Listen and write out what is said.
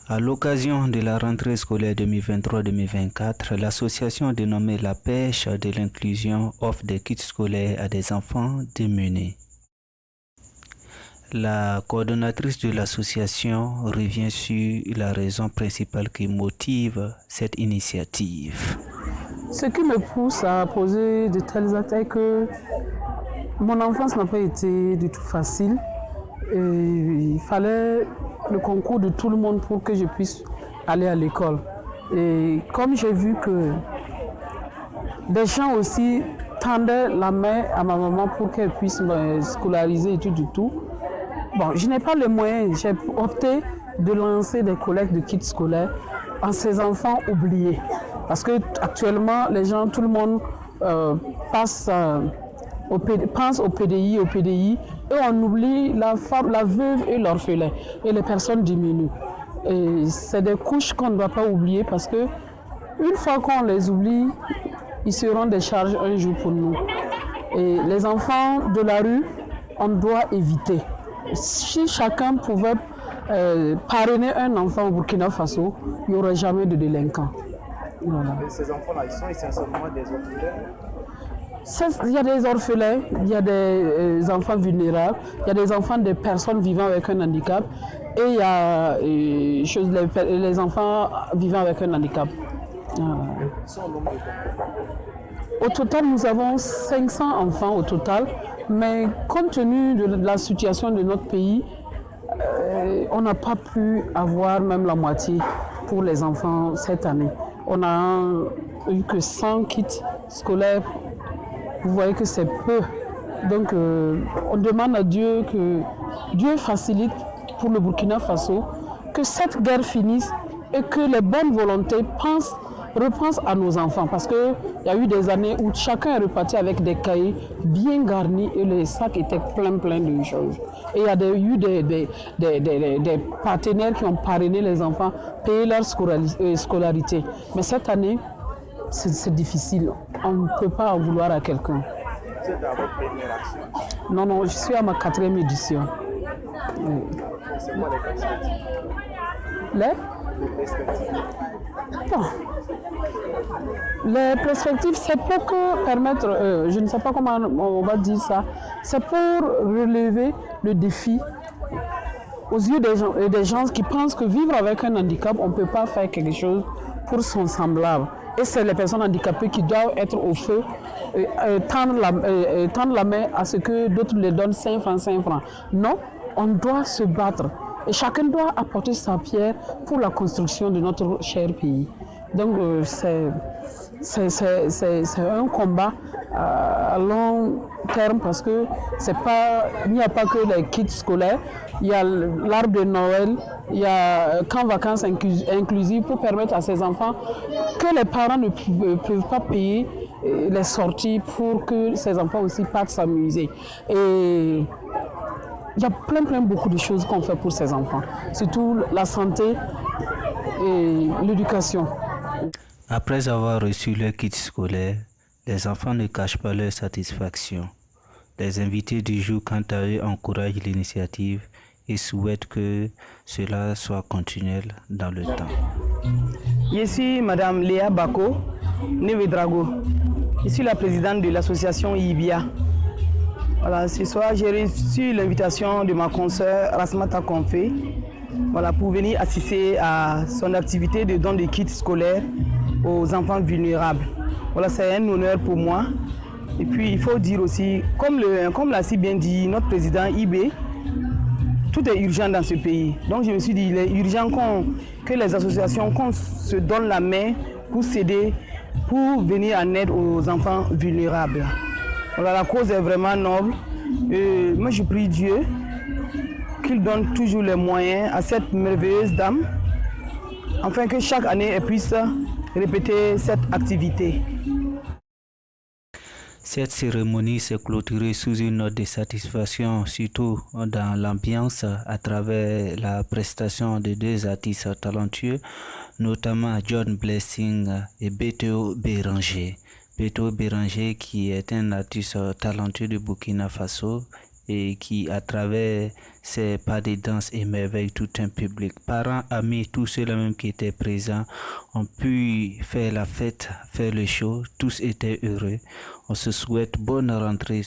À l'occasion de la rentrée scolaire 2023-2024, l'association dénommée La Pêche de l'inclusion offre des kits scolaires à des enfants démunis. La coordonnatrice de l'association revient sur la raison principale qui motive cette initiative. Ce qui me pousse à poser de tels actes est que mon enfance n'a pas été du tout facile. Et il fallait le concours de tout le monde pour que je puisse aller à l'école. Et comme j'ai vu que des gens aussi tendaient la main à ma maman pour qu'elle puisse me scolariser et tout. Bon, je n'ai pas les moyens. J'ai opté de lancer des collectes de kits scolaires à ces enfants oubliés. Parce que actuellement, tout le monde pense au PDI, et on oublie la femme, la veuve et l'orphelin et les personnes diminuées. Et c'est des couches qu'on ne doit pas oublier parce que une fois qu'on les oublie, ils seront des charges un jour pour nous. Et les enfants de la rue, on doit éviter. Si chacun pouvait parrainer un enfant au Burkina Faso, il n'y aurait jamais de délinquants. Voilà. Et ces enfants-là, ils sont essentiellement des orphelins? Il y a des orphelins, il y a des enfants vulnérables, il y a des enfants des personnes vivant avec un handicap et il y a les enfants vivant avec un handicap. Ils sont au nombre de combien? Au total, nous avons 500 enfants au total, mais compte tenu de la situation de notre pays, on n'a pas pu avoir même la moitié pour les enfants cette année. On n'a eu que 100 kits scolaires. Vous voyez que c'est peu. Donc on demande à Dieu que Dieu facilite pour le Burkina Faso, que cette guerre finisse et que les bonnes volontés repensent à nos enfants. Parce qu'il y a eu des années où chacun est reparti avec des cahiers bien garnis et les sacs étaient pleins de choses. Et il y a eu des partenaires qui ont parrainé les enfants, payé leur scolarité. Mais cette année, c'est difficile. On ne peut pas en vouloir à quelqu'un. Vous êtes dans votre première action? Non, je suis à ma 4e édition. C'est quoi les perspectives? Les perspectives? Bon. Les perspectives, c'est pour permettre, je ne sais pas comment on va dire ça, c'est pour relever le défi aux yeux des gens qui pensent que vivre avec un handicap, on ne peut pas faire quelque chose pour son semblable. Et c'est les personnes handicapées qui doivent être au feu, tendre la main à ce que d'autres les donnent 5 francs. Non, on doit se battre. Et chacun doit apporter sa pierre pour la construction de notre cher pays. Donc c'est un combat à long terme parce que il n'y a pas que les kits scolaires, il y a l'arbre de Noël, il y a camp vacances inclusives pour permettre à ces enfants que les parents ne peuvent pas payer les sorties pour que ces enfants aussi partent s'amuser. Et il y a beaucoup de choses qu'on fait pour ces enfants, surtout la santé et l'éducation. Après avoir reçu leur kit scolaire, les enfants ne cachent pas leur satisfaction. Les invités du jour, quant à eux, encouragent l'initiative et souhaitent que cela soit continuel dans le temps. Je suis Madame Léa Bako, Neve Drago. Je suis la présidente de l'association IBIA. Voilà, ce soir, j'ai reçu l'invitation de ma consoeur Rasmata Konfé, pour venir assister à son activité de don de kits scolaires aux enfants vulnérables. Voilà, c'est un honneur pour moi. Et puis, il faut dire aussi, comme l'a si bien dit notre président IB, tout est urgent dans ce pays. Donc, je me suis dit, il est urgent que les associations qu'on se donne la main pour s'aider, pour venir en aide aux enfants vulnérables. Voilà, la cause est vraiment noble. Et moi, je prie Dieu qu'il donne toujours les moyens à cette merveilleuse dame, afin que chaque année, elle puisse répéter cette activité. Cette cérémonie s'est clôturée sous une note de satisfaction, surtout dans l'ambiance à travers la prestation de 2 artistes talentueux, notamment John Blessing et Beto Béranger. Beto Béranger qui est un artiste talentueux de Burkina Faso et qui, à travers Ces pas de danse émerveillent tout un public. Parents, amis, tous ceux-là même qui étaient présents ont pu faire la fête, faire le show. Tous étaient heureux. On se souhaite bonne rentrée.